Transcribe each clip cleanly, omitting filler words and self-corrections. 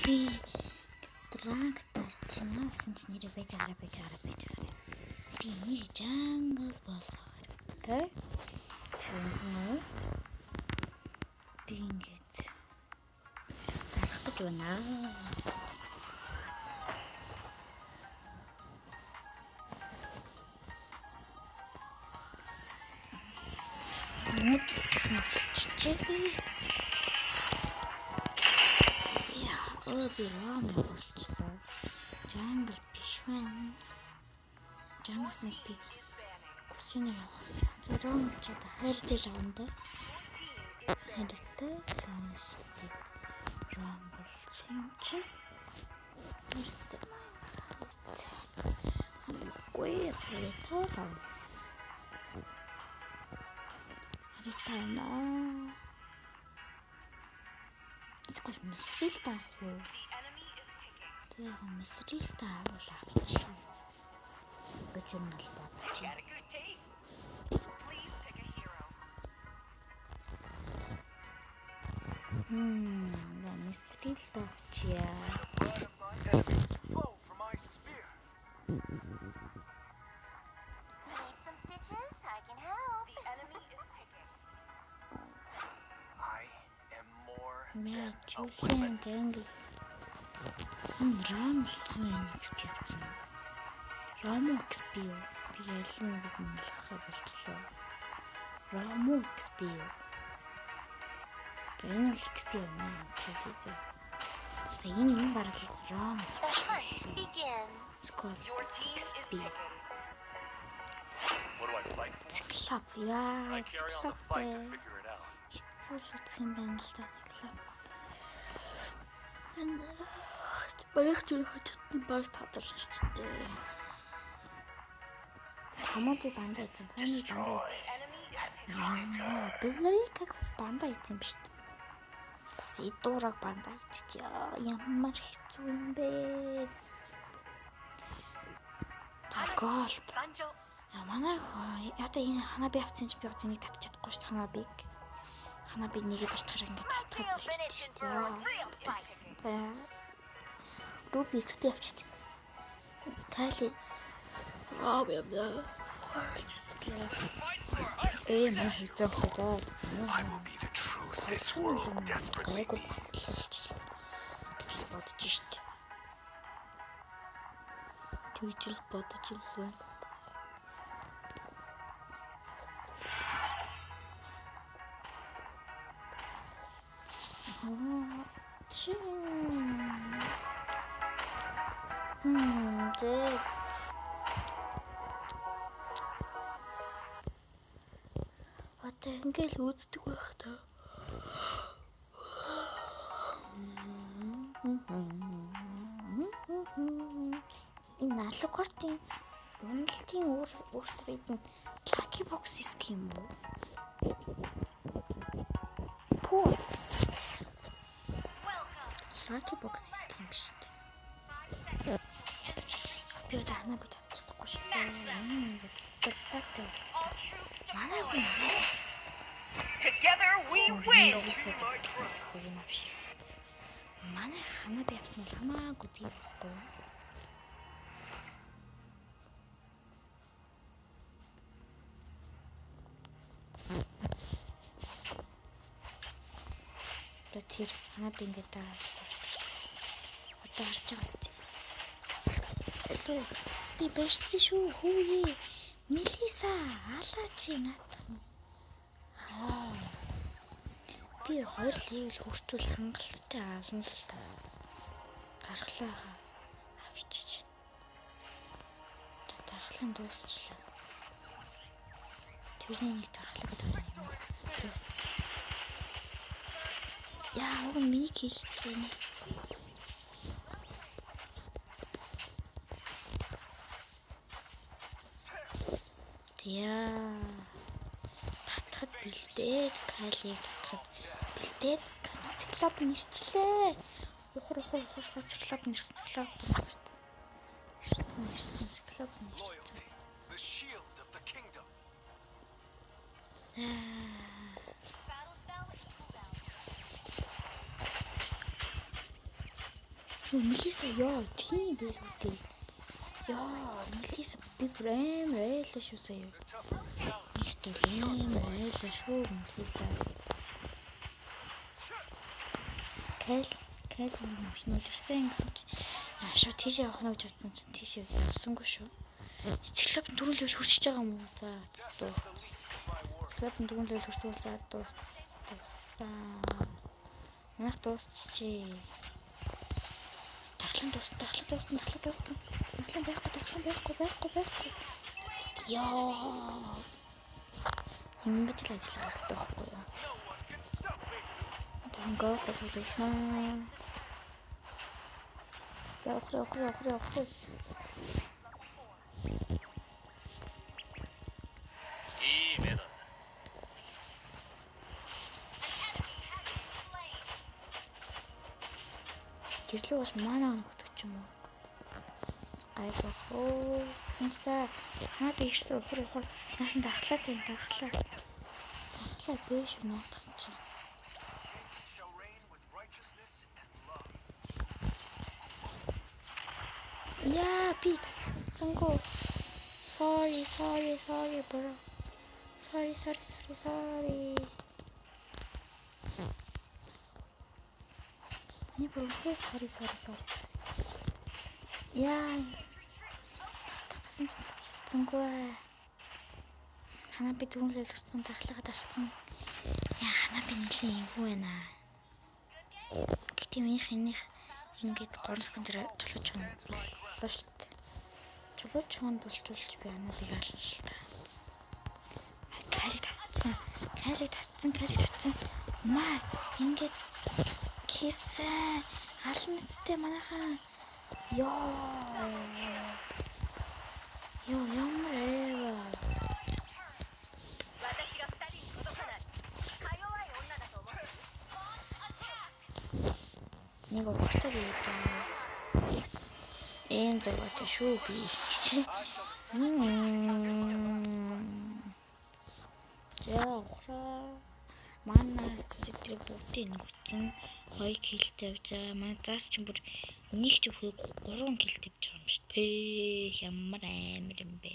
Би трактор чинаасан ч нэрээ байж байгаа. Би нэр Jungle болохоор тэ. Би ингэж дарах гэж байна. Би рам болчихлоо. Jungle биш байна. Jungle-сын би кусинер авахс. Зэрэг ч одоо хайртай лаванда. Хайртай лаванда. Рам болчихсон чи. Үстэй. Хамгүй яа. Ритана. Сколько месрил таахуу. Тэгээ месрил таавал авчих. Гэж юм бол бодчих. Месрил таавчия. Julian Jungle. Рам XP авсан. Рамо XP юу? Би ялын нэг мэлхээ болчлоо. Рамо XP юу? Энэ л XP юм аа. Энэ баг рам. Your team is picking. What do I fight for? Циклоп. Яа. Циклоп. Хэцүүлсэн байна л да циклоп. Баях зүрх хотод баг тадарчжээ. Хамаатай банда ийцэн. Фаны банда. Бэлэрийг как банда ийцэн биш үү? Бас идуураг банда ийчээ. Ямар хэцүү юм бэ? Гол. Манай одоо энэ ханаа би авсан ч би одоо нэг татчих чадахгүй шүү дээ ханаа биг. Ханаа би нэгэ дуртахаар ингээд татчих болчихсон. Руби XP авчихдээ. Тайлээ. Яа. Маа хийх хэрэгтэй. I will be the truth this world desperately needs. Бодчихжээ. Түжил бодчихлоо. Одоо ингээл үздэг байх та. Энэ алгортын уналтын өөрсрийг нь Lucky Box схем үү? Поо. Lucky Box схем шүү дээ. Би одоо ханаа бит авчихгүй шүү дээ. Together we win. Манай ханаа би авсан хамаагүй тийм байхгүй. Тэр ханаа би ингээд одоо харж байгаа. Би бэрчсэн шүү хүүе. Мелиса алаач наатах. Би 2 левел хүртэл хангалттай аална л та. Гаргалаа авчиж. Дархлан дуусчлаа. Тэрний нэг дархлаад байна. Яа, уг миний хийсэн. Яа. Татхад бэлдээд калийг татхад бэлдээд циклоп нэрчлээ. Ухар циклоп нэрсэн циклоп нэрсэн. The shield of the kingdom. Мелиса ёо тийм биш үү? Ёо, Мелиса би прям айлаа шүү сая. Тийм айлаа шүү Мелиса. Кэл машинууд ирсэн гэсэн чи шууд тийшээ явах нь гэж бодсон чинь тийшээ явсангүй шүү. Циклоп дөрөв левел хүрчихэж байгаа юм уу? За дуус. Циклоп дөрөв левел хүрсэн за дууссан. Манайх дуусчихжээ. Дахлан дууссан. Дахлан байхгүй. Ёо. Ингэж л ажиллах хэрэгтэй байхгүй юу? Гол төлөвлөсөн. Явах. Гэрлээ бас манаа өгдөг юм уу? Гайхаа. Инста хаад ирсэн ухар наасан дахлаа. Биш унаад чи. Яа би тэнгүй. Sorry bro. Sorry. Не было, sorry. Яа. Тэнгүй. Хана би дөрөв лөлөрсөн дахлага дарсан. Яа хана би нэлийн юу байна. Гэтэ минийх ингээд 3 секунд дээр чулууч хүн боллоо шүү дээ. Чулууч хүн болчулж би анадыг аллаа. Калик татсан. Маа ингээд кисэн алмцтэй манайхан. Ёо ямар эва. Нэг ухтаа бий. Энд зовоотой шүү би. Яахаа. Манай цэцэдрэг бүгдийг нөхцөн 2 килтэй явж байгаа. Манай заас ч бүр нэг ч өхөг 3 килтэй явж байгаа юм шүү дээ. Ямар амар юм бэ.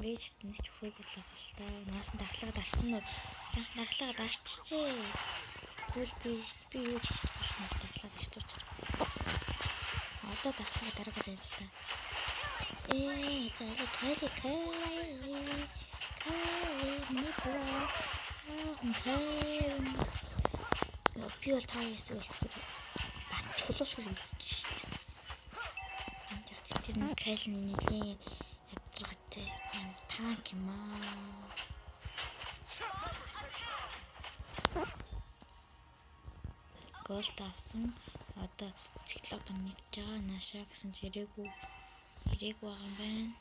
Вэж нэг ч өхөг болоо л та. Наасан дахлага дарсан нь. Дахлага дарчжээ. Тэгвэл би юу ч хийхгүй юм дахлага дарчиж. Одоо дахлага дараагаад байна л та. Би бол таа ясаг болчихсон. Батчулууш юм шүү дээ. Тэр нэг кайлны нэлийн ядргатай танк юм аа. Гол тавсан. Одоо циклоп нэгж байгаа наашаа гэсэн ч ирээгүй байгаа юм байна.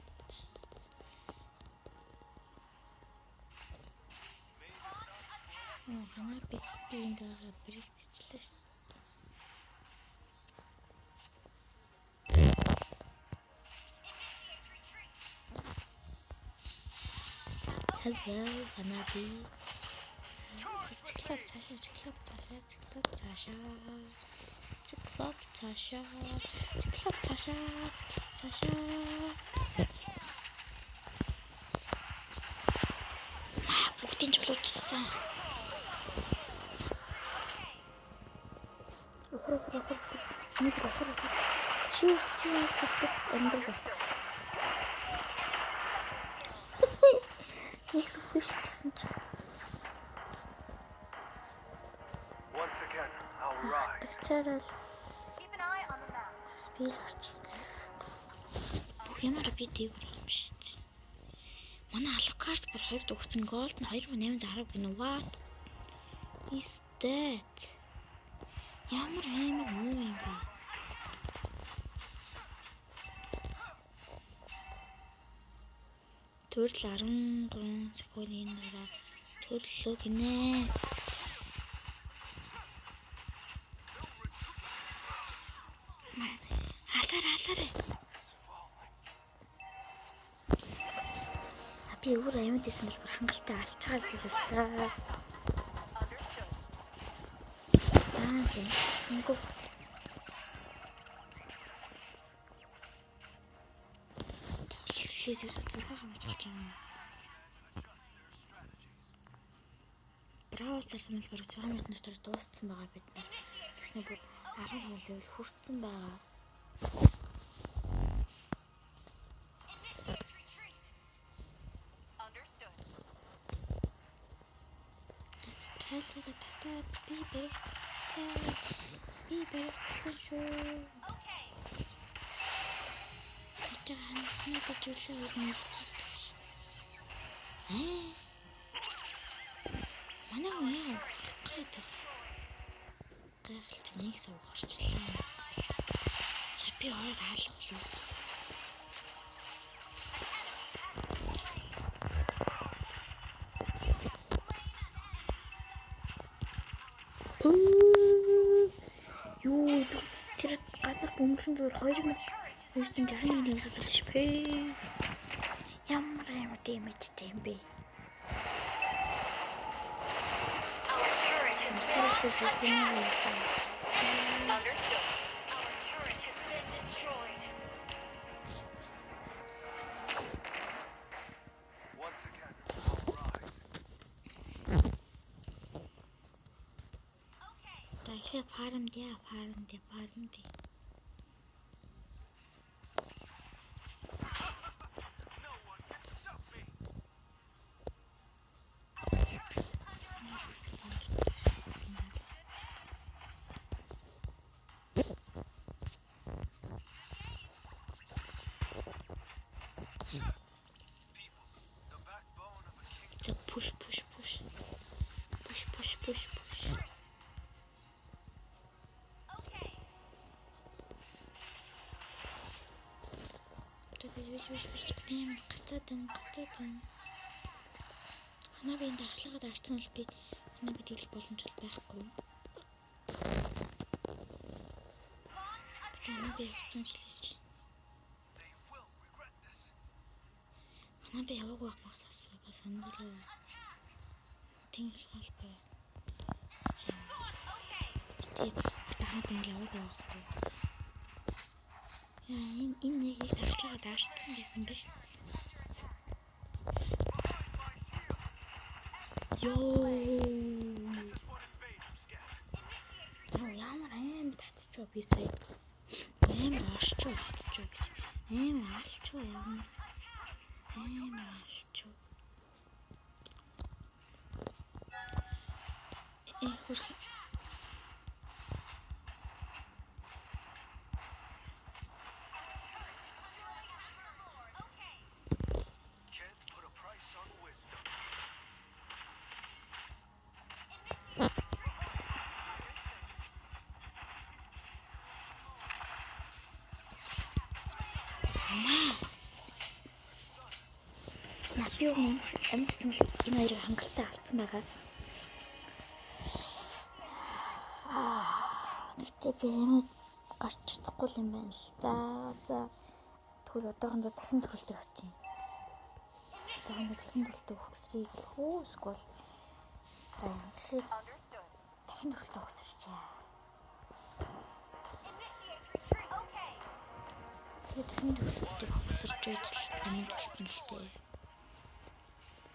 Ханаа битгий энд байгаа бригцчлээ шүү. Hello, ханаа би. Циклоп цаашаа. Бүгдийн чулуучсан. Охроо. Чи эндээ. Их сүхсэн чи. Once again, I'll rise. Keep an eye on the map. Спилэрч. Ямар би дэвэр юм шүү дээ. Манай Алукарс бүр 2 өгсөн голд нь 2810 гинэ. What is that? Ямар амар муу юм бэ? Төрөл 13 секундын дараа төрлөө гинэ. Алаарай. Би өөр аймд исэн бол бүр хангалттай алж байгаа гэж байна. Сингу. Лээд зурхаа хамж болж байгаа. Браул дээр санал бараг 6 минутын дотор дууссан байгаа бид нар. Тэгснэ бүр 15 level хүрсэн байгаа. Би баригдсан шүү. Манай хүн яа гайхалт нэг суугарчлаа. Чапи ороод хаалга болов. Юу тэр гаднах бөмбөлн зүгээр 2961 үзүүлж бэ. Ямар дэмэжтэй юм бэ? Understood. Our turret has been destroyed. Once again, arrive. Дахиад фарм дээ. No one can stop me. People, the backbone of a kingdom. Push. Okay. Гацаадан. Ханаа би энэ дахлагад арцсан бол би ханаа би дийлэх боломж байхгүй. Ханаа би явсан ч лээч. They will regret this. Ханаа би яваагүй махсаас бас сандраа. Тэнгис гал бай. Тэг ханаа би яваагүй байхгүй. Яа энэ нэг их дахлагад арцсан байсан биш. Йоо. Ямар татчихв би сая. Амар орчоо татчихв гэж. Амар алчгүй ямар. Амар алчгүй. Хурх. Can't put a price on wisdom. Япио минь амтсан л энэ хоёрыг хангалттай алдсан байгаа. Гэтэ би юм гарч чадахгүй юм байна л да. За тэгвэл одоохондоо дахин төрөлтөй очив. Дахин төрөлтөй хөксрийг л хөө эсвэл за Understood. дахин төрөлтөй хөксөрчээ. Initiate retreat. Okay. Дахин төрөлтөй хөксөрч үйл амин төлтөн л дээ.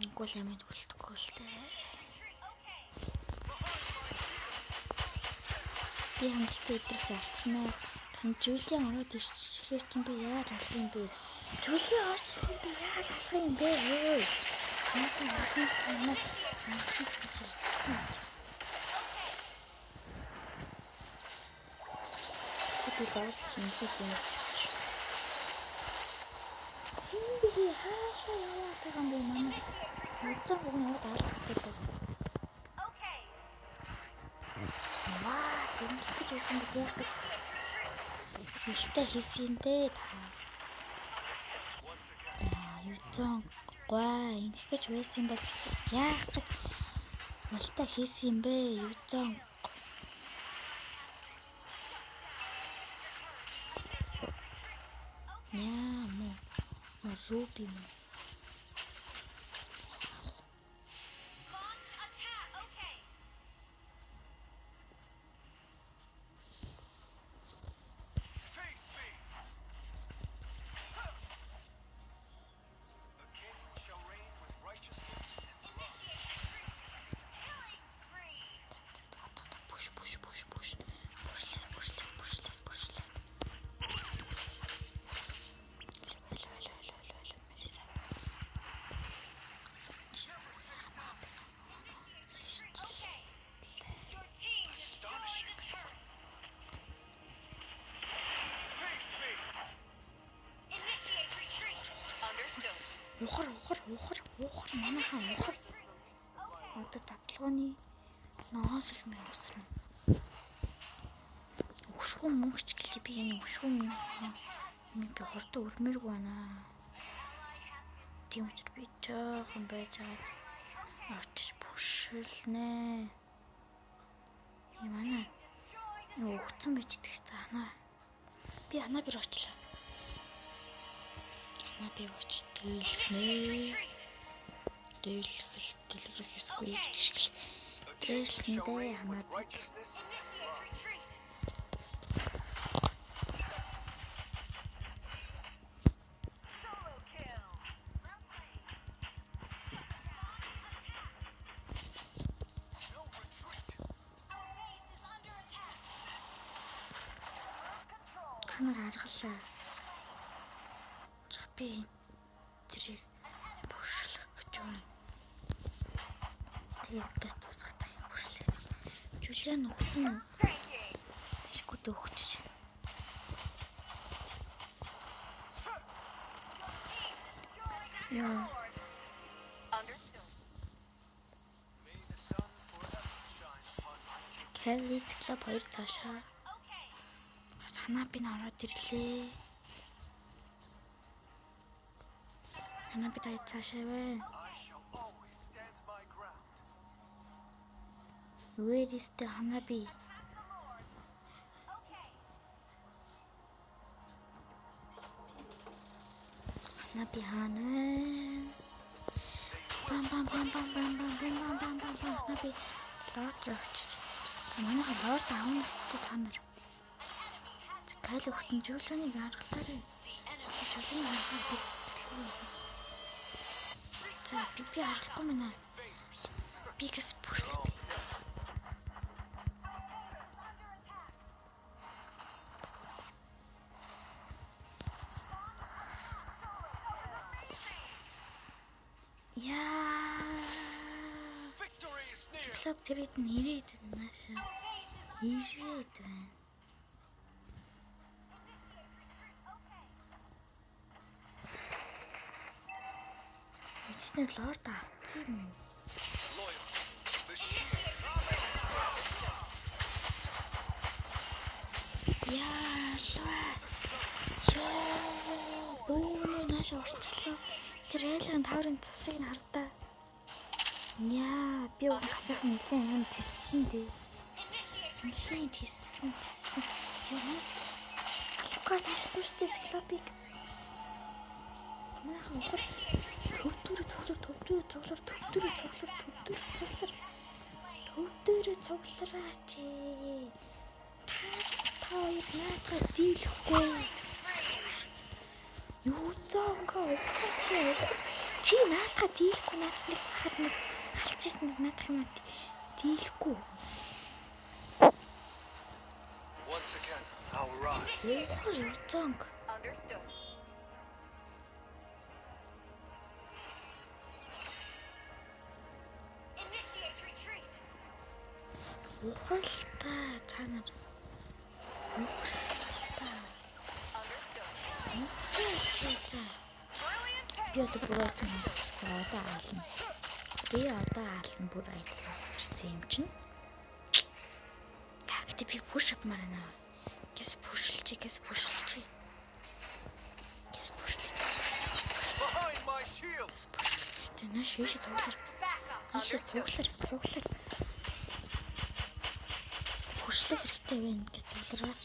Нэггүй л амин төлтөхгүй л дээ. Retreat. Okay. Би хангалттай өдрөөс авчихнаа. Жүүлийн ороод иччихээ чинь би яаж алах юм бэ? Жүүлийн орж ирэх юм би яаж алах юм бэ? Яасан ахын хүмүүс амтсан гэсэн чинь. Би бааш чинь юм. Би хаашаа яваад байгаа юм бэ манай? Утаа бүгд алхдаг байна. Okay. Ваа, энэ ч гэсэн яг ихтэй хийсэн дээ. Once again, Юуцон гой ингэж гэж байсан бол яах гэж мэлтэй хийсэн юм бэ? Юуцон Руби. Launch attack. Okay. Оосол мэ авсан. Өшгөө мөнгөч гэлээ би энэ өшгөө минь би хурд өрмөргүй байна. Тийм учраас би жоохон байж байгаа. Очиж бүшэлнэ. Юм аа. Өгцөн байж идэх хэрэгтэй анаа. Би анаа бир очлаа. Анаа би оч дэлгэнэ. Дэлгэх хэсгүй гიშгэл. Дэлгэндээ анаа. Righteousness. Retreat. Solo kill. Well played. No retreat. Our base is under attack. Control. Танаар аргалаа. Би тэрийг бүшлэх гэж байна. Тэгээд дэс тусгатай бүшлээ. Жулиан өгсөн Thanking. шигүүд өгч. Яа. Understood. May the sun forever shine upon my kingdom. Кэлли циклоп 2 цаашаа. Okay. Санаа би ороод ирлээ. Санаа би таа цаашаа вэ. I shall always stand my ground. Where is the Hanabi? Attack the Lord. Okay. Hanabi Hana. Bam bam bam bam bam bam bam bam bam bam bam. Hanabi. Лорд лорд. Манай лорд аавны танаар. Кайл өгтөн жуулааныг аргалаарай. За би арахгүй мэнэ. Би гэс бүрлээ. Яа. Victory is near. Клуб тэрэд нэрээд нааша. Ирээд байна. Эцэг лорд авсан. Loyal. The shield. Бүүнээ нааша орчлоо. Тэр айлын таврын цусыг нь хардаа. Яа, би уг хатах нэлээд юм тиссэн дээ. Нэлээд тиссэн. Яа. Алкаа таахгүй штэ циклопик. Манайхан төвдөрөө цуглараач. Та хоёр наадах дийлэхгүй. Юу зоонгаа чи наадах дийлэхгүй наадах хад нэг алчсан наадах юм дийлэхгүй. Once again, I'll rise. Юу зоонг. Understood. Initiate retreat. Ухалтай танаар. Understood. Brilliant Би take. одоо бүр аална. Би одоо аална бүр аална юм чинь. Тэгтээ би push up марана. Гэс pushлж. Behind my shield. Тэна шиш цуглар. Backup. Шиш цуглар. Pushлах хэрэгтэй байна гэж цуглараад.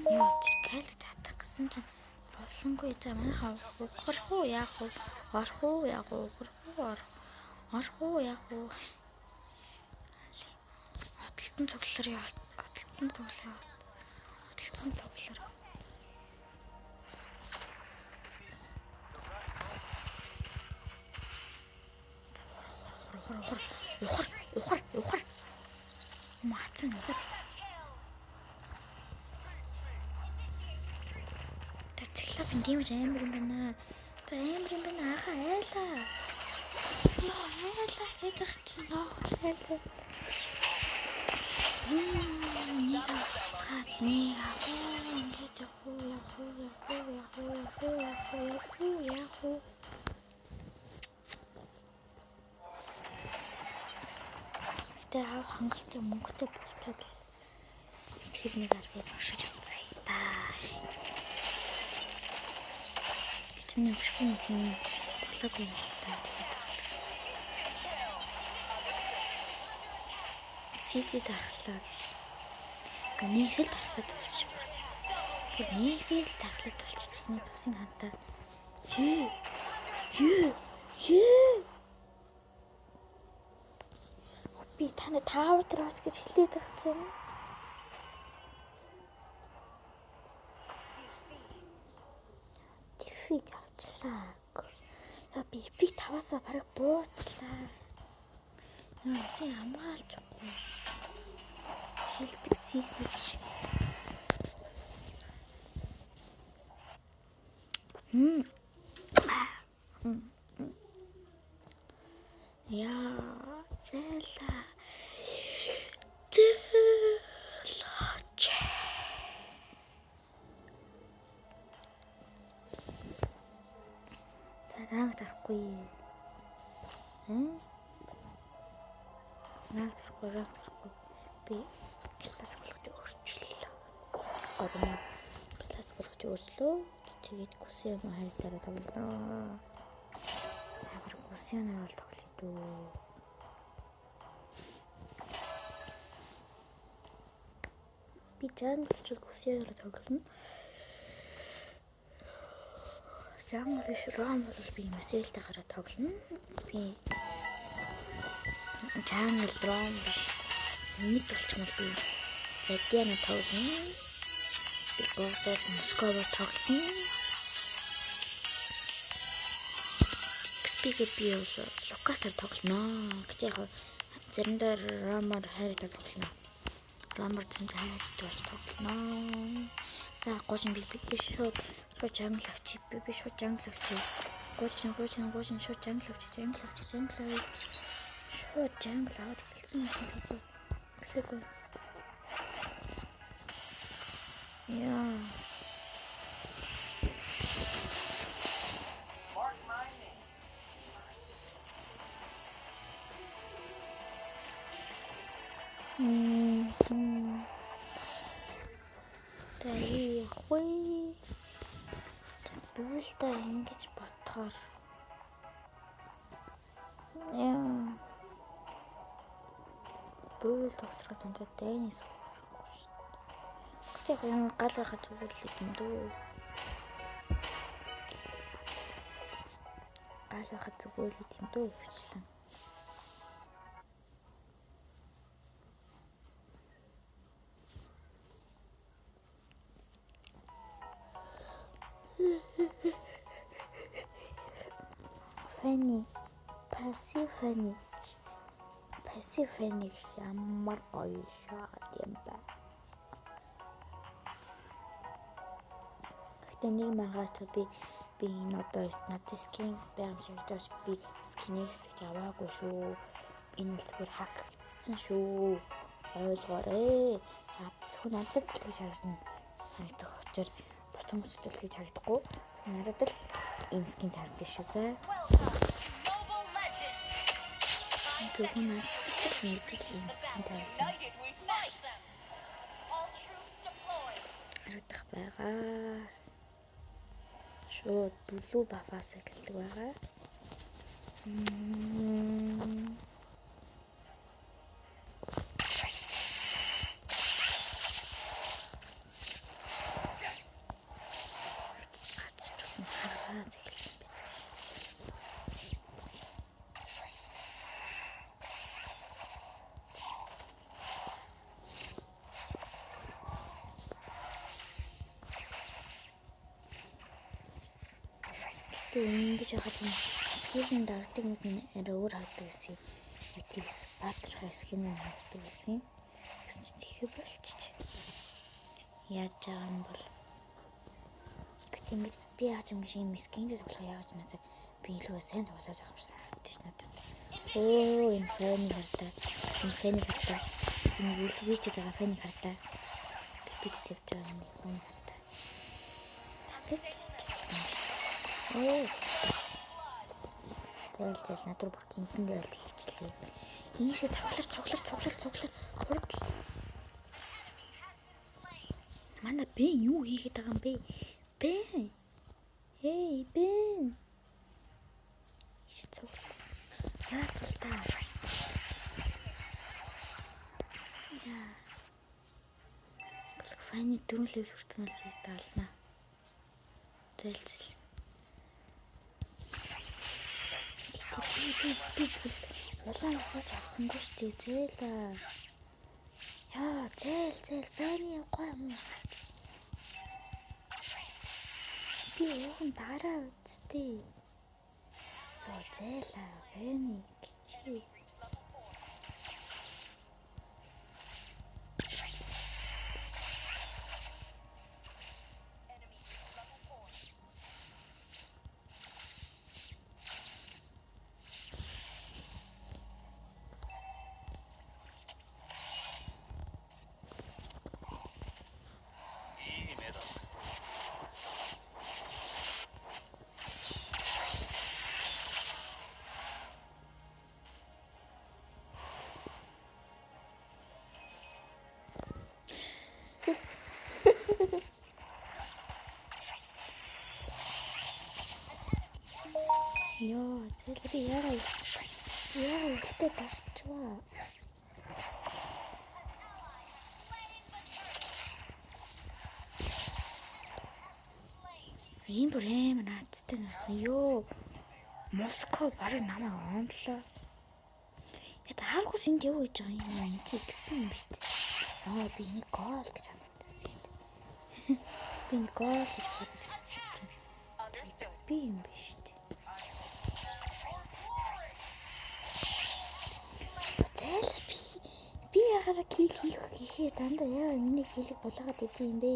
Яа, тэр кал татах гэсэн чинь болсонгүй за манайхаа ухрах уу яах вэ? Орох уу яах вэ? Орох уу яах вэ? Хаталтан цуглараа. Ухар. Маацсан ухар. Тэглэв эндиймж амар юм байна. Аха айлаа. Айлаа хэдэх чинь айлаа. Гэхдээ аав хангалттай мөнгөтэй болчиход тэр нэг аргыг авшиж үзье та. Бидний бүхэн тоглоог юм та. Сиси тахлаа. Гэнэсэл тахлаад болчихсон. Гэнэсэл тахлаад болчихсон. Зүсийн хантаа. Би таны таавар дээр оч гэж хэлээд байгаа юм. Дефит авчлаа. Би 5-аас бараг буучлаа. Яа, хамгаалчихгүй. Шилдэг сисэж. Яа, зэла. Нараг тарахгүй. Нараг тарахгүй. Би класс болгож өөрчлөлөө. Орно. Класс болгож өөрчлөө. Тэгээд гүсэн юм харьцаараа тоглоо. Ямар гүсэн нар бол тоглоё дөө. Би жанлж гүсэн нар тоглоно. Жан рам бол би мессежтэй гараад тоглоно. Би жан рам нэг болчмол би задяна тоглоно. Би гол Москваар тоглоно. Спикер би Лукасаар тоглоно. Гэтэ яг заримдаа рамаар хайртай тоглоно. Рамаар зэмтэй хайртай тоглоно. За гоочин би шууд жангл авчи. Би шууд жангл авчи. Гоочин шууд жангл авчи. Шууд жангл аваад хэлсэн юм. Гэсэгүй. Яа. Бүлдээ ингэж бодохоор яа бүл тусраад энэ дэнис гэхдээ юм гал байхад бүлээ юм дөө гал байхад зүгээр юм дөө өвчлэн Фэни, пассив фэни ямар гоё шат юм ба. Гэтэ нэг магаач би энэ одоо надад скин байрамшигдаж би скинээс гэж аваагүй шүү. Энэ л бүр хакцсан шүү. Ойлгоорой. Зөвхөн надад л гэж харагдах учраас бусад хүмүүст л гэж харагдахгүй. Надад л ийм скин тарагдаж шүү заа. Зөвхөн харагдах байгаа. Шууд блүү бафаас эхэлдэг байгаа. Ингэж яхад скилэн дагдаг нэг нь арай өөр хавдаг гэсэн. Тэгс баатрах скилэн хавдаг гэсэн. Тэгэхээр болчих. Яаж байгаа юм бол гэдэг ингэж би яаж юм шиг юм скинж болох яаж надад би илүү сайн тоглож байгаа юм шиг санагдаж надад. Оо энэ фэни хартаа. Энэ үлвич байгаа фэни хартаа. Би тавьж байгаа нэг хүн хартаа. Тэгэл надад бүр гинтэн дээл хийчихлээ. Ийшээ цоглор цуглаад хурдл. Манай Бэн юу хийгээд байгаа юм бэ? Бэн. Эй, Бэн. Ишцүү. Яа тултаа. Яа. Файны 4 левел хүрсэн мэл фест алнаа. Зэлзэл. Улаан хооч авсангүй штий зээлээ. Яа, зээл байны гой юм. Би юун дараа үсттэй. Яа, зээлээ байны гिचээ. Яа, зэлби яа ихтэй тасчваа. Ийм брэм наацтай насан ёо. Москва барыг намайг онлоо. Яа хааргус энд юу хийж байгаа юм инки XP юм биш үү? Яа би нэг гол гэж амтсан шүү дээ. Би нэг гол гэж бодсон чинь. XP юм биш үү? Би ягараа кил хийхээ дандаа яа миний килийг булаагаад идэв юм бэ?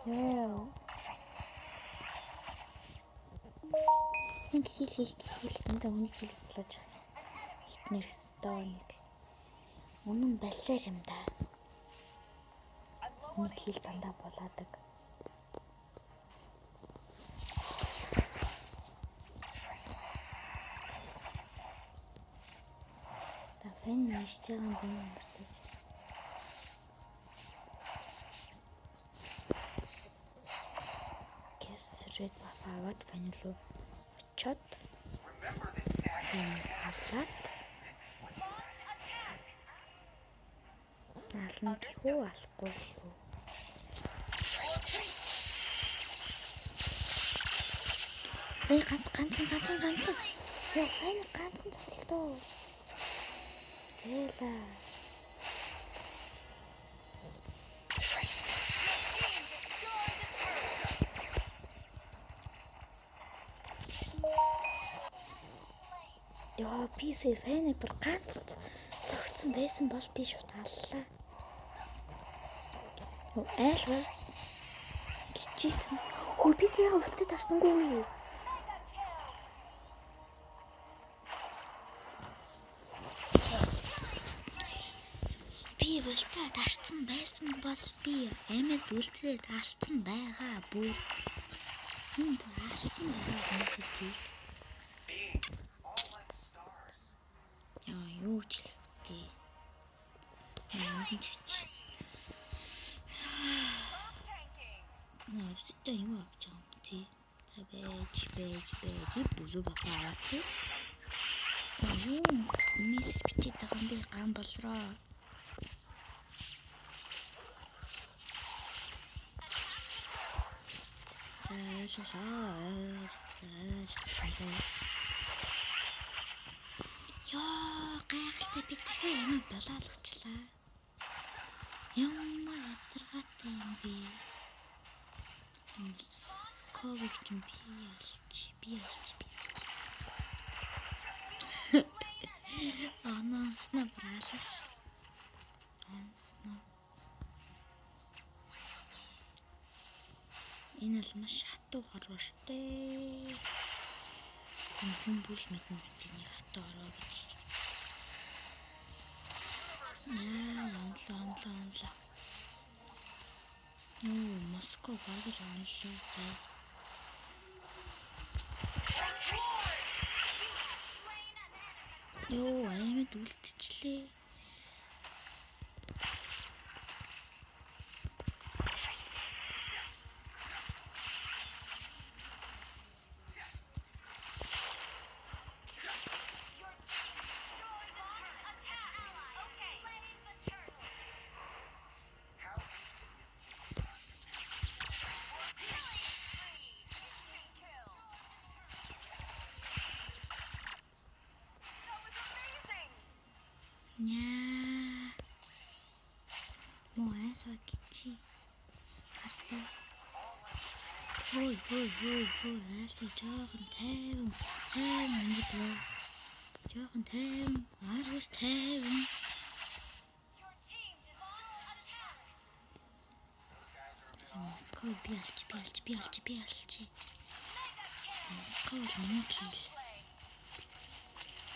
Яа. Нэг кил дандаа үний килийг булааж байгаа. Эднэр стоо нэг. Үнэн баллаар юм да. Нэг кил дандаа булаадаг. Фэн нэж байгаа юм байна. Гэсрэд бафаваад фэнлүү очоод авлаад ална хөө алахгүй юу. Эй ганцхан. Яа фэн ганцхан цолтоо. Зээлээ. Яа PC фэн бүр ганц зогцсон байсан бол би шууд аллаа. Юу айлва. Гिचсэн. Хөө PC яа өвлөд тарсангүй юу? Үлдээд арцсан байсан бол би амид үлдээд алцсан байгаа бүр. Энд алцсан байгаа юм шиг. Яа юу ч хэлтий. Нааста юу авч байгаа юм тий. Та бэж бүзүү бахаа тий. Юу мессеж бичиж байгаа юм би ган болроо. Яа, гайхалтай би дахиад юм болоолгочлаа. Ямар ядаргаатай юм бэ? Ковид юм би алч. Анааснаа бралаш. Анааснаа. Энэ л маш хатуу гарваа штэ. Хүн бүл мэднэ чинь хатуу ороо гэдэг. Онлоо. Москва багэр онлоо сая. Аймад үлдчихлээ. Яа. Моаса кичи. Хата. Хой айлаа жоохон тайван ингэдэй. Жоохон тайван, аргас тайван. Your team does not attack. Москва би алж. Mega kill. Москва бол миний кил. Play.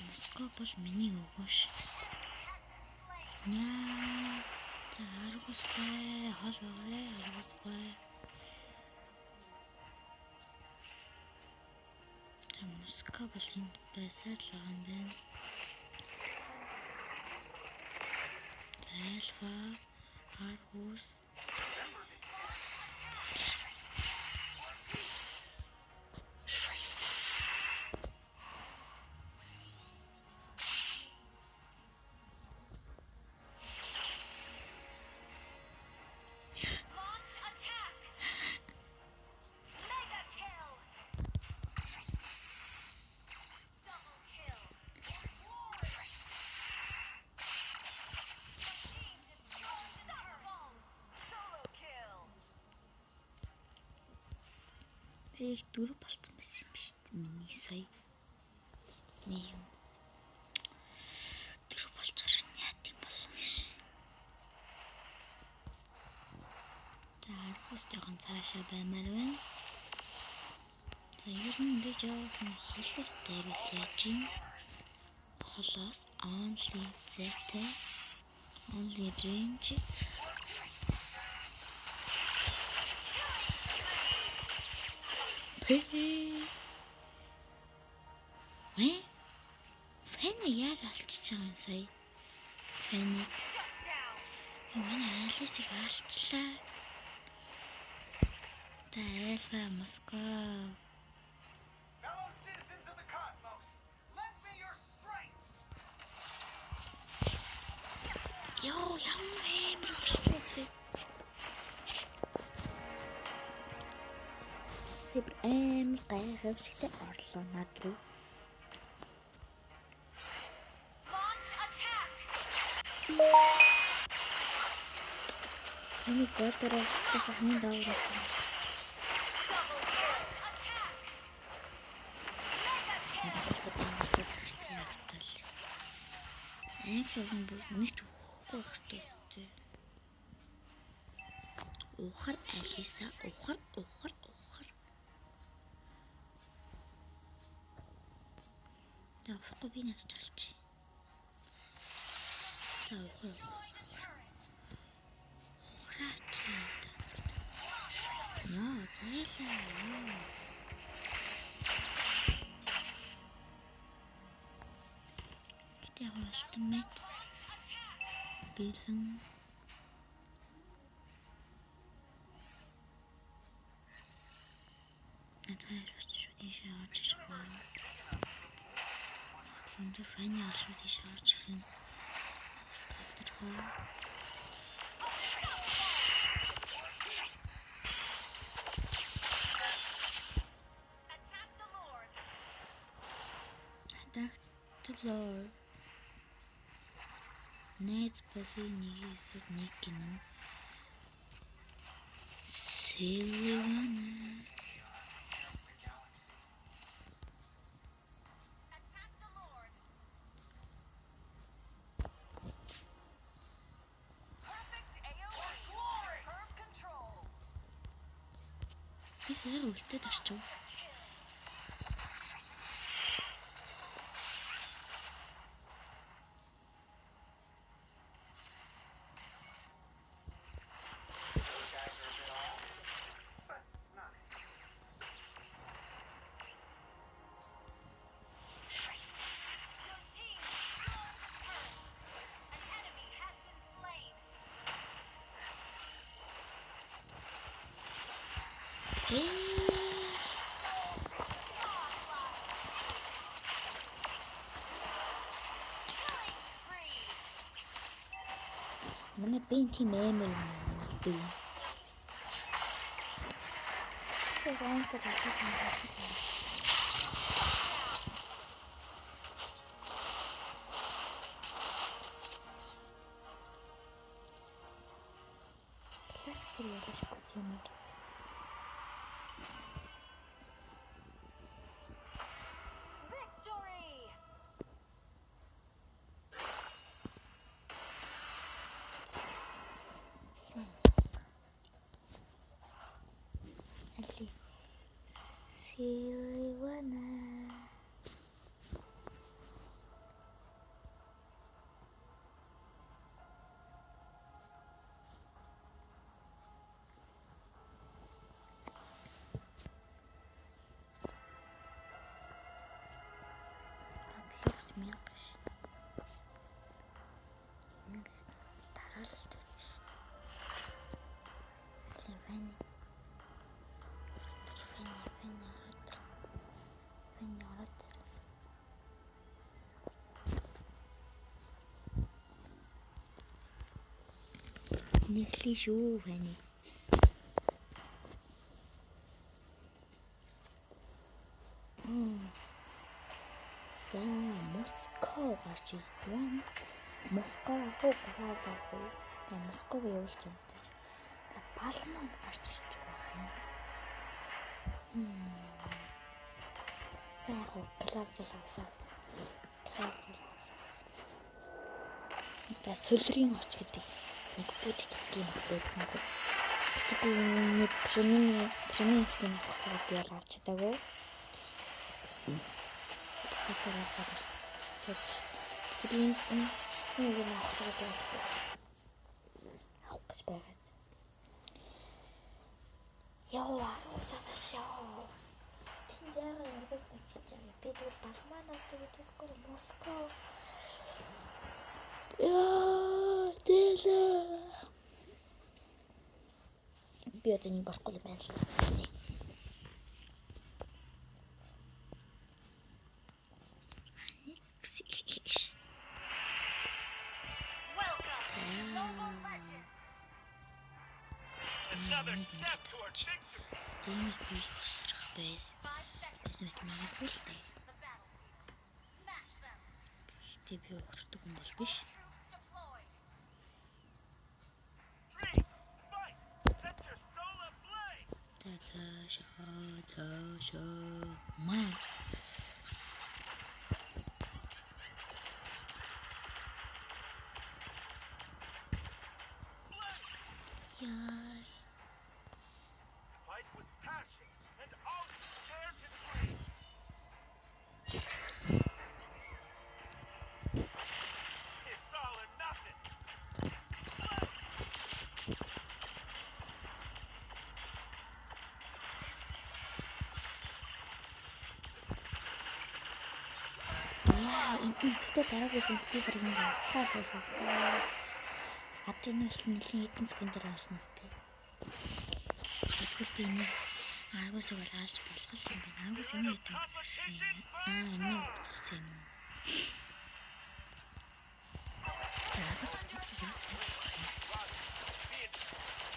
Москва бол миний өгөөш. Яа. За аргас бай, хол байгаарэ аргас бай. За Москва бол энд байсаар л байгаа юм байна. Альфа, аргус. Launch attack. Mega kill. Double kill. Team destroys the turret. Solo kill. Их дөрөв болцсон байсан юм биш үү? Миний сая. Нэг юм. Дөрөв болцоор яат юм бол биш. За аргус жоохон цаашаа баймаар байна. За ер нь ингээ жоохон холоос дайруулж яаж юм. Холоос only zeta only range. Фэни яаж алчиж байгаа юм сая? Фэни Shut down. манай айлсыг алчлаа. За альфа Москва. Fellow citizens of the cosmos, lend me your strength. Йоо ямар амар орсон. Тэд амар гайхамшигтай орлоо над руу. Launch attack. Энийг бодороо тасахны даавар. Double kill. Attack. Mega kill. Амар бүр нэг ч өгөхгүй байх хэрэгтэй. Ухар алиса ухар. Давхгүй би надад чалчих. За ухар. Destroy the turret. Яа, зайлаа. Гэтэ хуралдмэт бэлэн. Надад шүү дээ шаарч байна. Энд фэни шүү дээ шаарч хэн. Attack the Lord. Attack the Lord. Найз болын нэгээсээр нэг гинэ. Сэлвана. Attack the Lord. Perfect AoE. Superb control. Би сая үлдээд очив. Your team destroys the turret. An enemy has been slain. Killing spree. Манай бин тийм амар би. Яалаас тэр ялаж өгсөн юм. Victory! Али. Силивана. Атлакс мянгаш. Дараалт гэж. Ливани. Фэни ороод. Нэхли шүү фэни. За Москва гарч ирсэн. Москва хоо гараад. За Москва явуулж юм гэж. За Балмонд гарч ирж байгаа юм. За яг клуб боловсоос. За солирын оч гэдэг нэг бүтэц скин байдаг юм. Тэгээд премиум скин авах би ял авч чадаагүй. Хасараа гарч. Тэгээд энэ нэг авах гэж байгаа. Яа, усаашаа. Тэндээ ингэж хийж байгаа. Би тэр Балманад гэдэггүй Москва. Яа, тэла. Би одоо нэг болохгүй юм байна л. Welcome to Mobile Legends! Another step toward victory. Тэний би усрах бай. 5 seconds Эсвэл магадгүй л дээ. to the battlefield. Smash them! Гэтэ би ухардаг хүн бол биш. Troops deployed. Dream, fight, set your soul ablaze. Таашаа. Маа. Яа. Fight with passion and all you dare to dream. It's all or nothing. Яа, энэ дараагийн компьютер юм байна. Атны нэлийн хэдэн секунд дарааснаас тий. Тэгвэл энэ аагаас бол аалж болох юм байна. Аагаас энэ хэдэн гэсэн. Энэ үсэрсэн юм.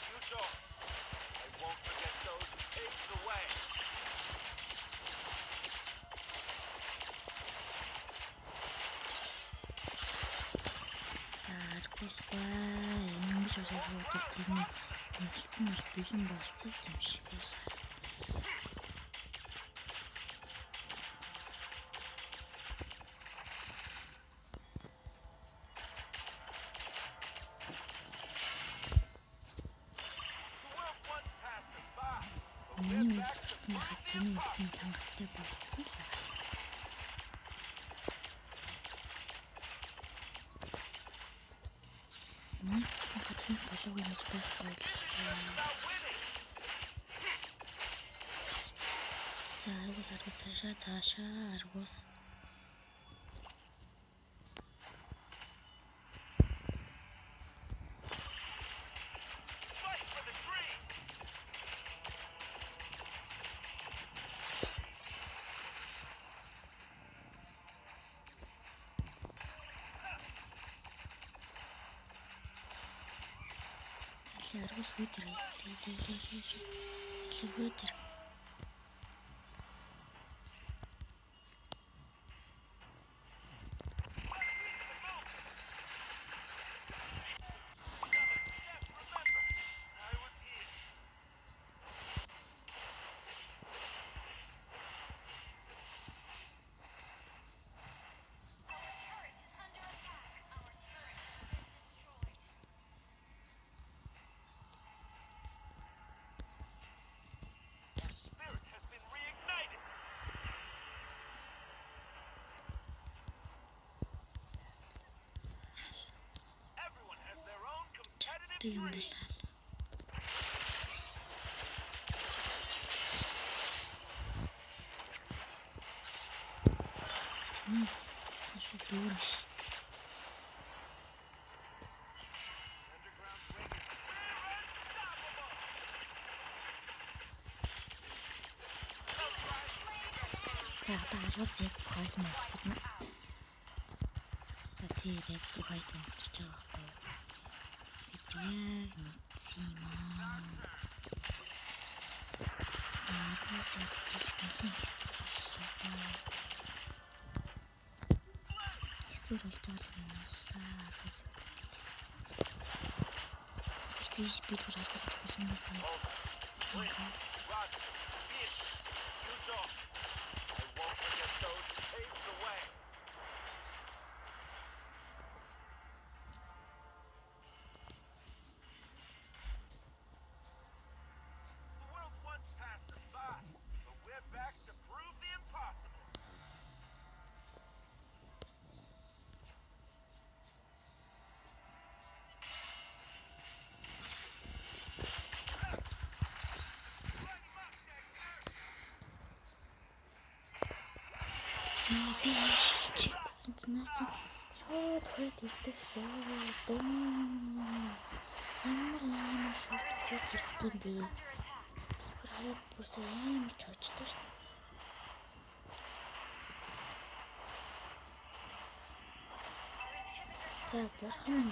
You go. I won't forget those who paved the way. Бэлэн болцсон юм шиг байна. The world once passed us by, but Миний we're back to үлдсэн хатны breathe the үлдсэн чангатай болцсон л. Миний хатны болов юм гэж байхгүй. about winning. За цаашаа аргуус. Fight for the dream. Аргуус үдэр. Үдэр. I was Мундаг юм байлаа. Сошо дүүрш. Аргус яг хойд мөсөрнө. Тэгээд хойд мөсөж байгаа байхгүй. Яг мэдсэн юм аа. Аргус яг эсвэл болж байгаа юм аа. Аргус. Би аргус болсон юм байна. Шууд хойд ирсэн. Ямар шууд хойд ирсэн бэ? Хойд бүс амар чочтой шүү. За бурхан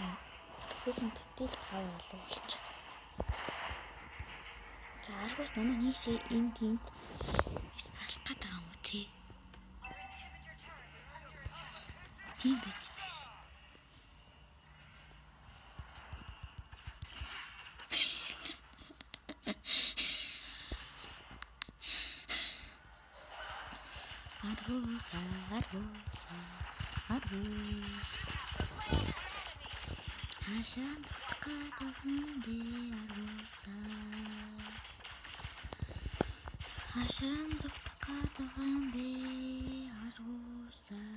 бүсэн бүтэл хаваа боловч. За аргус намайг нийсээ энд алах гээд байгаа юм уу тий? Тийм биз. Хашаан зогтоход байгаа би аргусаа.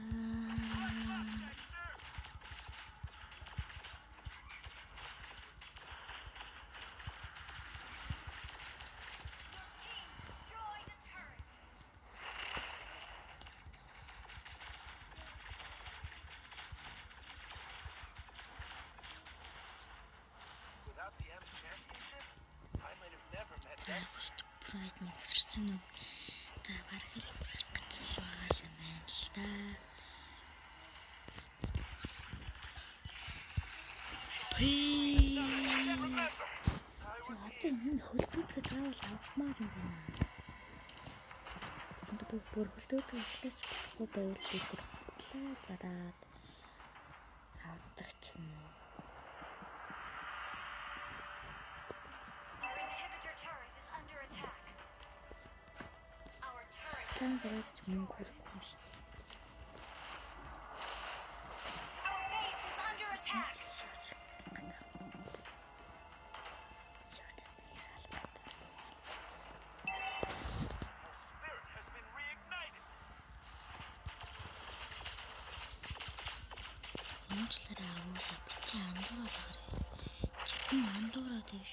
Прайд нь өсөрсөн үү? За барах л өсрөх гэж байгаа юм байна л да. За энэ хөлтөөдгөө заавал авмаар юм байна. Бүр хөлтөөдгөө ишлээч болохгүй байвал би бүр зараад авдаг ч юм уу. Тан зэрэг мөнгө хөрөх юм шүү дээ.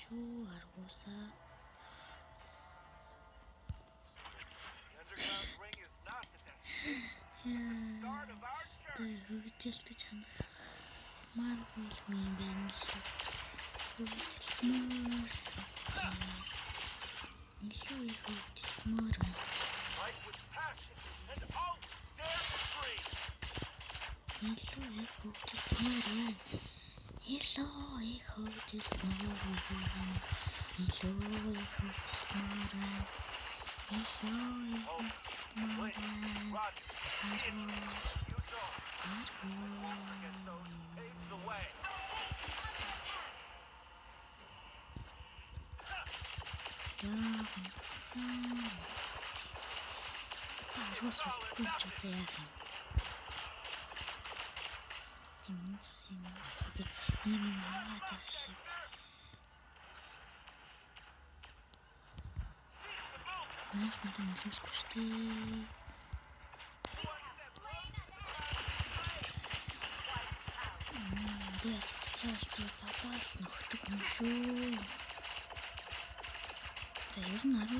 Шүү аргусаа. Хөгжилтөж хандах маргуул юм байна л. Илүү их хөгжилмөр.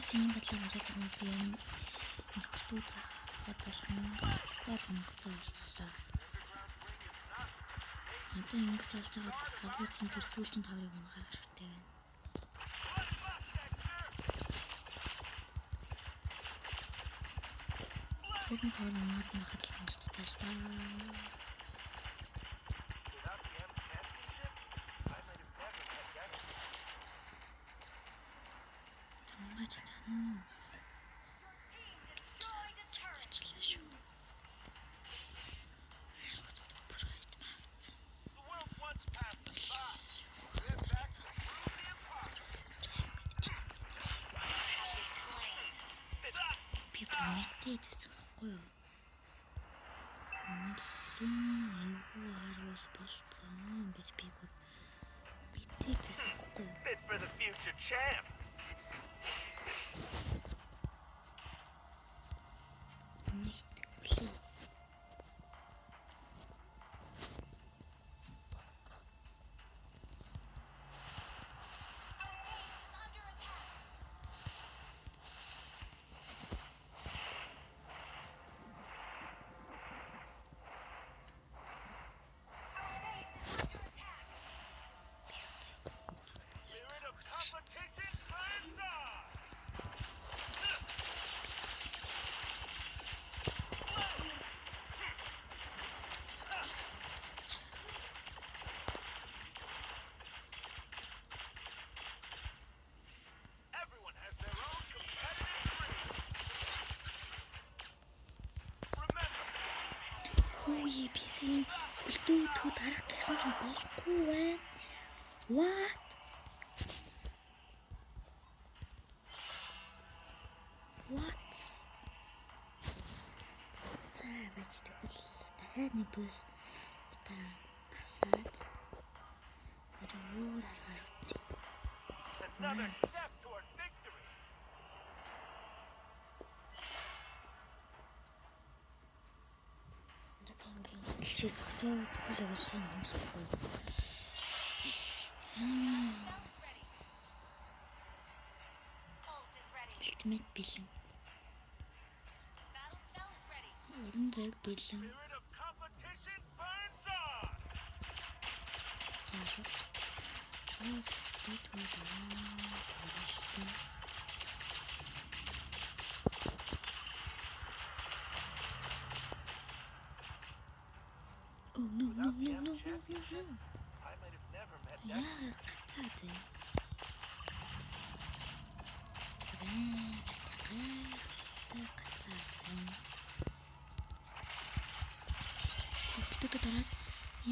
синийн бодлоо болоод байгаа юм би юм. Нөхцүүд бодвол Монгол боллоо. Одоо ингэж болж байгаа агуулсан тэр сүүлчийн таврыг унгах хэрэгтэй байна. Сүүлчийн таврыг унгах юм хадгалж байна л та. Your team destroyed a turret. The world once passed us by. Then back to prove the impossible. Би бүрнэтэй дэсэн байхгүй юу? Нэлийн эвгүй харуус болцсон гэж би бүр битээ дэсэн байхгүй юу? Fit for the future champ. Нийт үлээ. Our base is under attack. Our base is under attack. Spirit of competition burns on. Everyone has their own competitive dream. Remember, Хөөе PC-ийн үлдээдгүүд харах гэсэн чинь болохгүй байна. What? What? За байж тэгвэл дахиад нэг бүр та хасаад тэр өөр аргаар үзье. another step toward victory. Гişээ зогсоод бүр явуулсан юм шиг. Belt ready. Ult is ready. Ultimate бэлэн. Battle spell is ready. Уран зэрэг бэлэн. Spirit of competition burns on. Oh no no Without the no M no no no championship, no. I might have never met Яа Dexter. гацаад вэ? Хөдөлтөд дараад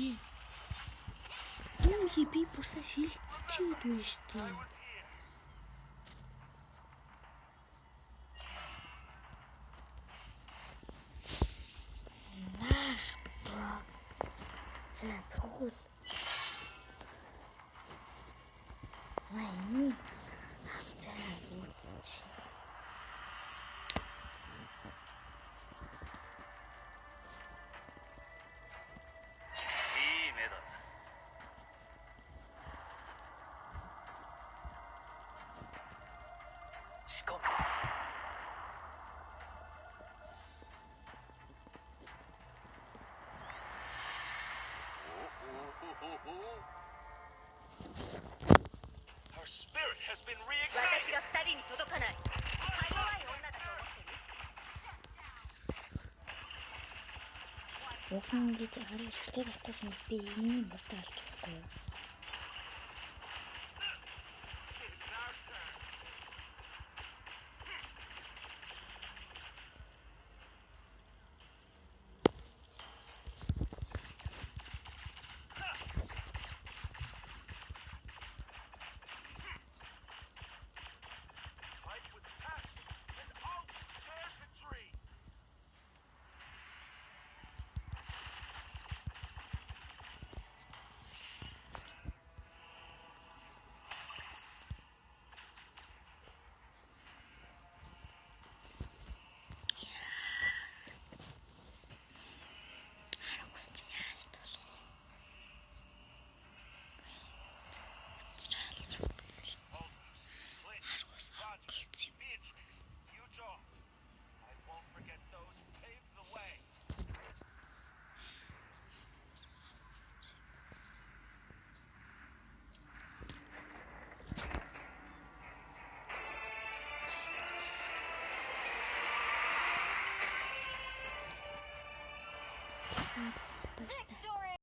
ээ. Дүүхи би бүрсаа шилчээд байна шүү I дээ. was here. Нах. За тэгвэл Вайны авчаа үүсч. Her spirit has been 私 reignited. が2人に届かない。か弱い女だと思ってる。 Уг нь гэж харин шүлтэй багтаасан би энэ бутаа алчихгүй юу? It's our turn. Fight with passion and all you dare to dream. Баярлалаа. Victory!